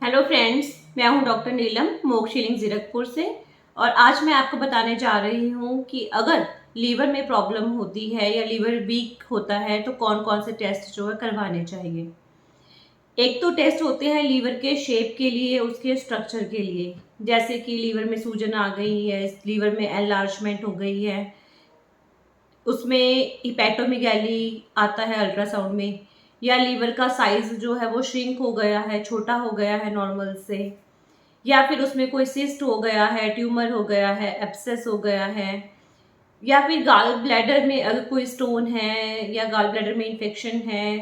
Hello friends, मैं हूं doctor नीलम मोक्ष हीलिंग जीरकपुर से। और आज मैं आपको बताने जा रही हूं कि अगर लीवर में प्रॉब्लम होती है या लीवर वीक होता है तो कौन कौन से टेस्ट जो है करवाने चाहिए। एक तो टेस्ट होते हैं लीवर के शेप के लिए, उसके स्ट्रक्चर के लिए, जैसे कि लीवर में सूजन आ गई है, लीवर में एनलार्जमेंट हो गई है, उसमें हिपैटोमेगैली आता है अल्ट्रासाउंड में, या लीवर का साइज जो है वो श्रिंक हो गया है, छोटा हो गया है नॉर्मल से, या फिर उसमें कोई सिस्ट हो गया है, ट्यूमर हो गया है, एब्सेस हो गया है, या फिर गाल ब्लैडर में अगर कोई स्टोन है या गाल ब्लैडर में इन्फेक्शन है।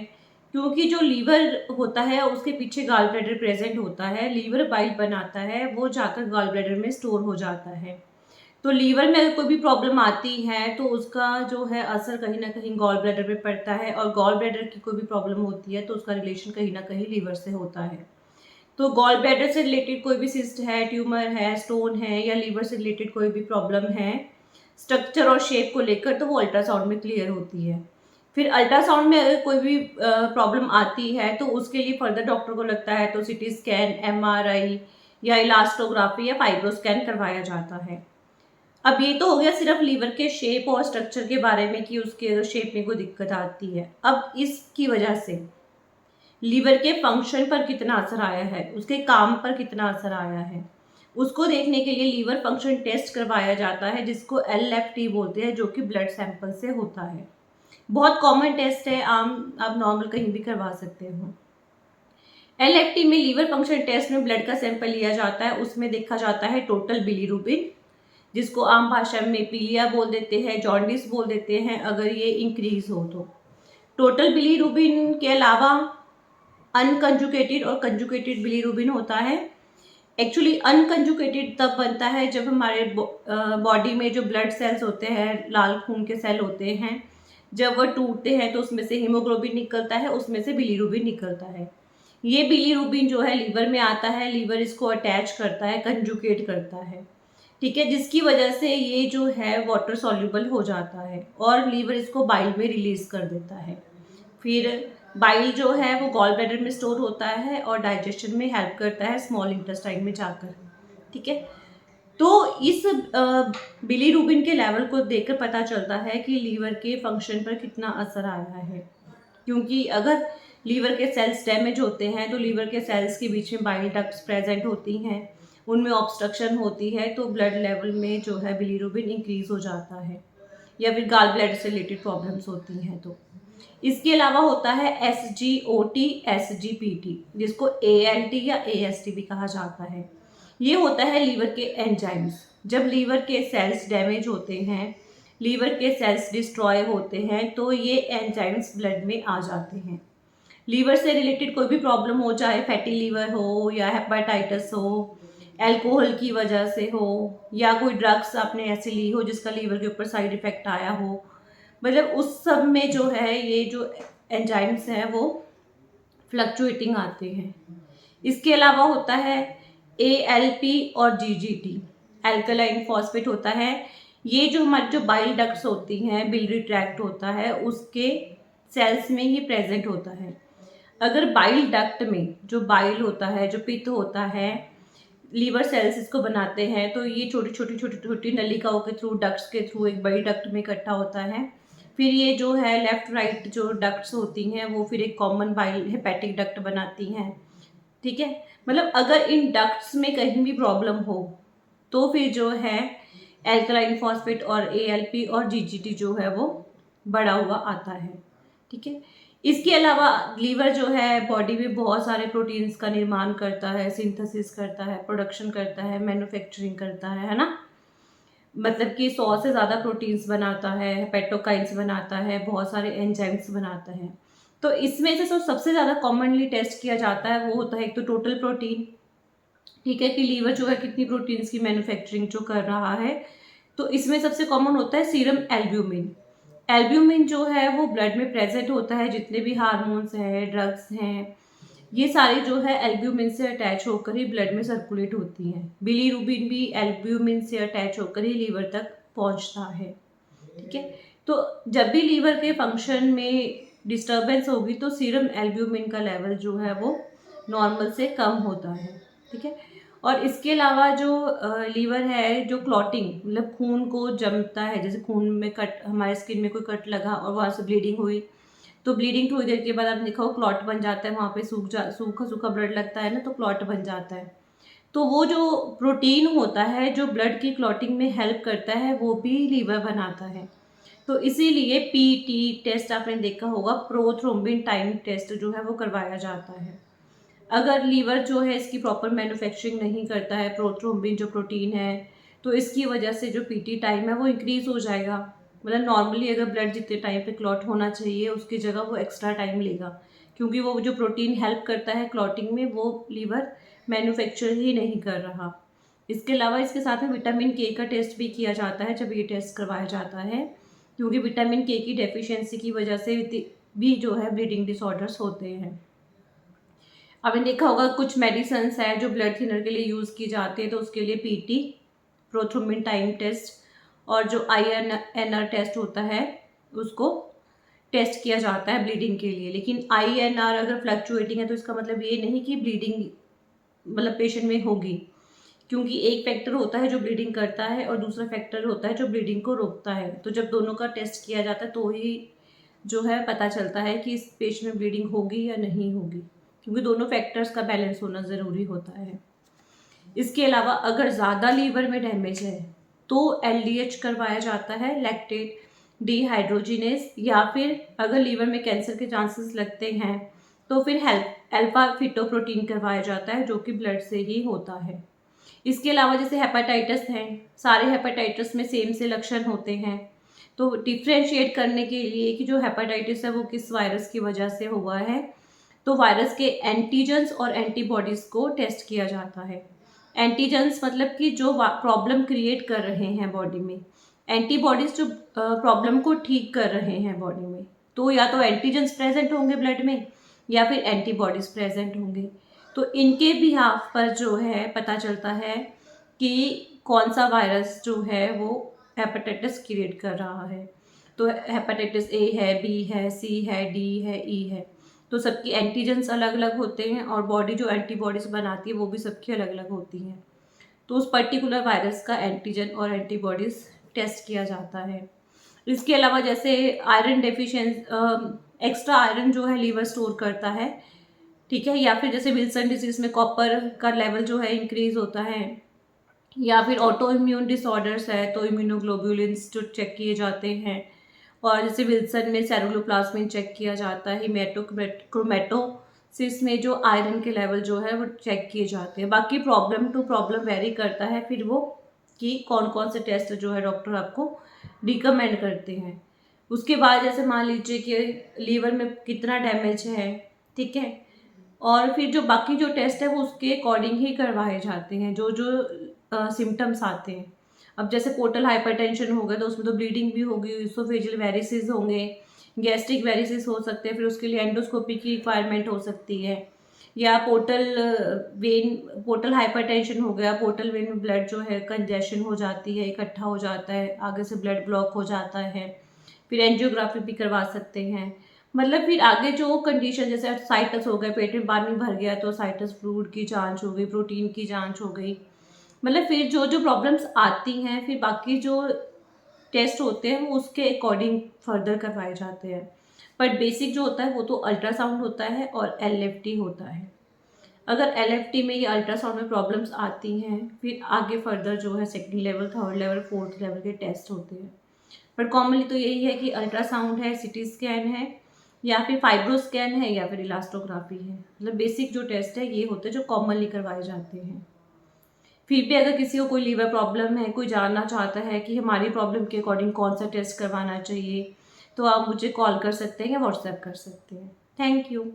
क्योंकि जो लीवर होता है उसके पीछे गाल ब्लैडर प्रेजेंट होता है, लीवर बाइल बनाता है, वो जाकर गाल ब्लैडर में स्टोर हो जाता है। तो लीवर में अगर कोई भी प्रॉब्लम आती है तो उसका जो है असर कहीं ना कहीं गॉल ब्लैडर पे पड़ता है, और गॉल ब्लैडर की कोई भी प्रॉब्लम होती है तो उसका रिलेशन कहीं ना कहीं लीवर से होता है। तो गॉल ब्लैडर से रिलेटेड कोई भी सिस्ट है, ट्यूमर है, स्टोन है, या लीवर से रिलेटेड कोई भी प्रॉब्लम है स्ट्रक्चर और शेप को लेकर, तो वो अल्ट्रासाउंड में क्लियर होती है। फिर अल्ट्रासाउंड में अगर कोई भी प्रॉब्लम आती है तो उसके लिए फर्दर डॉक्टर को लगता है तो सीटी स्कैन, एमआरआई या इलास्टोग्राफी या फाइब्रो स्कैन करवाया जाता है। अब ये तो हो गया सिर्फ लीवर के शेप और स्ट्रक्चर के बारे में कि उसके शेप में कोई दिक्कत आती है। अब इसकी वजह से लीवर के फंक्शन पर कितना असर आया है, उसके काम पर कितना असर आया है, उसको देखने के लिए लीवर फंक्शन टेस्ट करवाया जाता है, जिसको LFT बोलते हैं, जो कि ब्लड सैंपल से होता है। बहुत कॉमन टेस्ट है, आम आप नॉर्मल कहीं भी करवा सकते हो। LFT में लीवर फंक्शन टेस्ट में ब्लड का सैंपल लिया जाता है, उसमें देखा जाता है टोटल बिलीरुबिन, जिसको आम भाषा में पीलिया बोल देते हैं, जॉन्डिस बोल देते हैं अगर ये इंक्रीज हो तो। टोटल बिलीरुबिन के अलावा अनकंजुकेटेड और कंजुकेटेड बिलीरुबिन होता है। एक्चुअली अनकंजुकेटेड तब बनता है जब हमारे बॉडी में जो ब्लड सेल्स होते हैं, लाल खून के सेल होते हैं, जब वह टूटते हैं तो उसमें से हीमोग्लोबिन निकलता है, उसमें से बिलीरुबिन निकलता है। ये बिलीरुबिन जो है लीवर में आता है, लीवर इसको अटैच करता है, कंजुकेट करता है, ठीक है, जिसकी वजह से ये जो है वाटर सॉल्युबल हो जाता है और लीवर इसको बाइल में रिलीज कर देता है। फिर बाइल जो है वो गॉल ब्लैडर में स्टोर होता है और डाइजेशन में हेल्प करता है स्मॉल इंटेस्टाइन में जाकर, ठीक है। तो इस बिलीरुबिन के लेवल को देखकर पता चलता है कि लीवर के फंक्शन पर कितना असर आया है। क्योंकि अगर लीवर के सेल्स डैमेज होते हैं तो लीवर के सेल्स के बीच में बाइल डक्ट्स प्रेजेंट होती हैं, उनमें ऑब्स्ट्रक्शन होती है, तो ब्लड लेवल में जो है बिलीरुबिन इंक्रीज हो जाता है, या फिर गाल ब्लैडर से रिलेटेड प्रॉब्लम्स होती हैं तो। इसके अलावा होता है SGOT, SGPT, जिसको ALT या AST भी कहा जाता है। ये होता है लीवर के एंजाइम्स। जब लीवर के सेल्स डैमेज होते हैं, लीवर के सेल्स डिस्ट्रॉय होते हैं, तो ये एंजाइम्स ब्लड में आ जाते हैं। लीवर से रिलेटेड कोई भी प्रॉब्लम हो, चाहे फैटी लीवर हो या हेपेटाइटिस हो, अल्कोहल की वजह से हो, या कोई ड्रग्स आपने ऐसे ली हो जिसका लीवर के ऊपर साइड इफेक्ट आया हो, मतलब उस सब में जो है ये जो एंजाइम्स हैं वो फ्लक्चुएटिंग आते हैं। इसके अलावा होता है ALP और GGT, एल्कलाइन फॉस्फेट होता है। ये जो हमारी जो बाइल डक्ट्स होती हैं, बिलियरी ट्रैक्ट होता है, उसके सेल्स में ये प्रेजेंट होता है। अगर बाइल डक्ट में जो बाइल होता है, जो पित्त होता है, लीवर सेल्स इसको बनाते हैं, तो ये छोटी छोटी छोटी छोटी नलिकाओं के थ्रू, डक्ट्स के थ्रू एक बड़ी डक्ट में इकट्ठा होता है। फिर ये जो है लेफ्ट राइट जो डक्ट्स होती हैं वो फिर एक कॉमन बाइल हेपेटिक डक्ट बनाती हैं, ठीक है। मतलब अगर इन डक्ट्स में कहीं भी प्रॉब्लम हो तो फिर जो है एल्कलाइन फॉस्फेट और ALP और GGT जो है वो बढ़ा हुआ आता है, ठीक है। इसके अलावा लीवर जो है बॉडी में बहुत सारे प्रोटीन्स का निर्माण करता है, सिंथेसिस करता है, प्रोडक्शन करता है, मैन्युफैक्चरिंग करता है ना। मतलब कि 100 से ज़्यादा प्रोटीन्स बनाता है, हेपेटोकाइन्स बनाता है, बहुत सारे एंजाइम्स बनाता है। तो इसमें से सबसे ज़्यादा कॉमनली टेस्ट किया जाता है वो होता है एक तो टोटल प्रोटीन, ठीक है, कि लीवर जो है कितनी प्रोटीन्स की मैन्युफैक्चरिंग जो कर रहा है। तो इसमें सबसे कॉमन होता है सीरम एल्ब्यूमिन। एल्ब्यूमिन जो है वो ब्लड में प्रेजेंट होता है, जितने भी हार्मोन्स हैं, ड्रग्स हैं, ये सारी जो है एल्ब्यूमिन से अटैच होकर ही ब्लड में सर्कुलेट होती हैं। बिलीरुबिन भी एल्ब्यूमिन से अटैच होकर ही लीवर तक पहुंचता है, ठीक है। तो जब भी लीवर के फंक्शन में डिस्टरबेंस होगी तो सीरम एल्ब्यूमिन का लेवल जो है वो नॉर्मल से कम होता है। ठीक है। और इसके अलावा जो लीवर है, जो क्लॉटिंग मतलब खून को जमता है, जैसे खून में कट, हमारे स्किन में कोई कट लगा और वहाँ से ब्लीडिंग हुई, तो ब्लीडिंग थोड़ी देर के बाद आप देखो क्लॉट बन जाता है, वहाँ पे सूखा सूखा ब्लड लगता है ना, तो क्लॉट बन जाता है। तो वो जो प्रोटीन होता है जो ब्लड की क्लॉटिंग में हेल्प करता है, वो भी लीवर बनाता है। तो इसीलिए पीटी टेस्ट आपने देखा होगा, प्रोथ्रोम्बिन टाइम टेस्ट जो है वो करवाया जाता है। अगर लीवर जो है इसकी प्रॉपर मैन्युफैक्चरिंग नहीं करता है, प्रोथ्रोम्बिन जो प्रोटीन है, तो इसकी वजह से जो पीटी टाइम है वो इंक्रीज हो जाएगा। मतलब नॉर्मली अगर ब्लड जितने टाइम पे क्लॉट होना चाहिए उसकी जगह वो एक्स्ट्रा टाइम लेगा, क्योंकि वो जो प्रोटीन हेल्प करता है क्लॉटिंग में वो लीवर मैन्युफैक्चर ही नहीं कर रहा। इसके अलावा इसके साथ में विटामिन के का टेस्ट भी किया जाता है जब ये टेस्ट करवाया जाता है, क्योंकि विटामिन के की डेफिशिएंसी की वजह से भी जो है ब्लीडिंग डिसऑर्डर्स होते हैं। आपने देखा होगा कुछ मेडिसिन्स हैं जो ब्लड थिनर के लिए यूज़ की जाती है, तो उसके लिए पीटी, प्रोथ्रोम्बिन टाइम टेस्ट और जो INR टेस्ट होता है उसको टेस्ट किया जाता है ब्लीडिंग के लिए। लेकिन INR अगर फ्लक्चुएटिंग है तो इसका मतलब ये नहीं कि ब्लीडिंग मतलब पेशेंट में होगी, क्योंकि एक फैक्टर होता है जो ब्लीडिंग करता है और दूसरा फैक्टर होता है जो ब्लीडिंग को रोकता है। तो जब दोनों का टेस्ट किया जाता है तो ही जो है पता चलता है कि इस पेशेंट में ब्लीडिंग होगी या नहीं होगी, क्योंकि दोनों फैक्टर्स का बैलेंस होना ज़रूरी होता है। इसके अलावा अगर ज़्यादा लीवर में डैमेज है तो LDH करवाया जाता है, लैक्टेट डिहाइड्रोजिनेस, या फिर अगर लीवर में कैंसर के चांसेस लगते हैं तो फिर अल्फा फिटोप्रोटीन करवाया जाता है, जो कि ब्लड से ही होता है। इसके अलावा जैसे हेपेटाइटिस हैं, सारे हेपेटाइटिस में सेम से लक्षण होते हैं, तो डिफ्रेंशिएट करने के लिए कि जो हेपेटाइटिस है वो किस वायरस की वजह से हुआ है, तो वायरस के एंटीजेंस और एंटीबॉडीज़ को टेस्ट किया जाता है। एंटीजेंस मतलब कि जो प्रॉब्लम क्रिएट कर रहे हैं बॉडी में, एंटीबॉडीज़ जो प्रॉब्लम को ठीक कर रहे हैं बॉडी में, तो या तो एंटीजेंस प्रेजेंट होंगे ब्लड में या फिर एंटीबॉडीज़ प्रेजेंट होंगे। तो इनके बिहाफ पर जो है पता चलता है कि कौन सा वायरस जो है वो हेपेटाइटिस क्रिएट कर रहा है। तो हेपेटाइटिस A है, B है, C है, D है, E है। तो सबकी एंटीजेंस अलग अलग होते हैं और बॉडी जो एंटीबॉडीज़ बनाती है वो भी सबकी अलग अलग होती हैं। तो उस पर्टिकुलर वायरस का एंटीजन और एंटीबॉडीज़ टेस्ट किया जाता है। इसके अलावा जैसे आयरन एक्स्ट्रा आयरन जो है लीवर स्टोर करता है, ठीक है, या फिर जैसे विल्सन डिजीज़ में कॉपर का लेवल जो है इंक्रीज होता है, या फिर ऑटो इम्यून डिसऑर्डर्स है तो इम्यूनोग्लोबुलिन्स जो चेक किए जाते हैं, और जैसे विल्सन में सेरुलोप्लाज्मिन चेक किया जाता है, क्रोमेटोसिस में जो आयरन के लेवल जो है वो चेक किए जाते हैं। बाकी प्रॉब्लम टू प्रॉब्लम वेरी करता है फिर वो कि कौन कौन से टेस्ट जो है डॉक्टर आपको रिकमेंड करते हैं। उसके बाद जैसे मान लीजिए कि लीवर में कितना डैमेज है, ठीक है, और फिर जो बाकी जो टेस्ट है वो उसके अकॉर्डिंग ही करवाए जाते हैं जो जो सिम्टम्स आते हैं। अब जैसे पोर्टल हाइपरटेंशन हो गया तो उसमें तो ब्लीडिंग भी होगी, इसोफेजियल वेरिसेस होंगे, गैस्ट्रिक वेरिसेस हो सकते हैं, फिर उसके लिए एंडोस्कोपी की रिक्वायरमेंट हो सकती है। या पोर्टल हाइपरटेंशन हो गया, पोर्टल वेन में ब्लड जो है कंजेशन हो जाती है, इकट्ठा हो जाता है, आगे से ब्लड ब्लॉक हो जाता है, फिर एंजियोग्राफी भी करवा सकते हैं। मतलब फिर आगे जो कंडीशन जैसे साइटस हो गए, पेट में पानी भर गया तो साइटस फ्लूइड की जांच हो गई, प्रोटीन की जांच हो गई। मतलब फिर जो जो प्रॉब्लम्स आती हैं फिर बाकी जो टेस्ट होते हैं वो उसके अकॉर्डिंग फर्दर करवाए जाते हैं। बट बेसिक जो होता है वो तो अल्ट्रासाउंड होता है और LFT होता है। अगर LFT में या अल्ट्रासाउंड में प्रॉब्लम्स आती हैं फिर आगे फर्दर जो है second level, third level, fourth level के टेस्ट होते हैं। बट कॉमनली तो यही है कि अल्ट्रासाउंड है, CT स्कैन है, या फिर फाइब्रो स्कैन है, या फिर इलास्टोग्राफी है। मतलब बेसिक जो टेस्ट है ये होते हैं जो कॉमनली करवाए जाते हैं। फिर भी अगर किसी को कोई लीवर प्रॉब्लम है, कोई जानना चाहता है कि हमारी प्रॉब्लम के अकॉर्डिंग कौन सा टेस्ट करवाना चाहिए, तो आप मुझे कॉल कर सकते हैं या व्हाट्सएप कर सकते हैं। Thank you.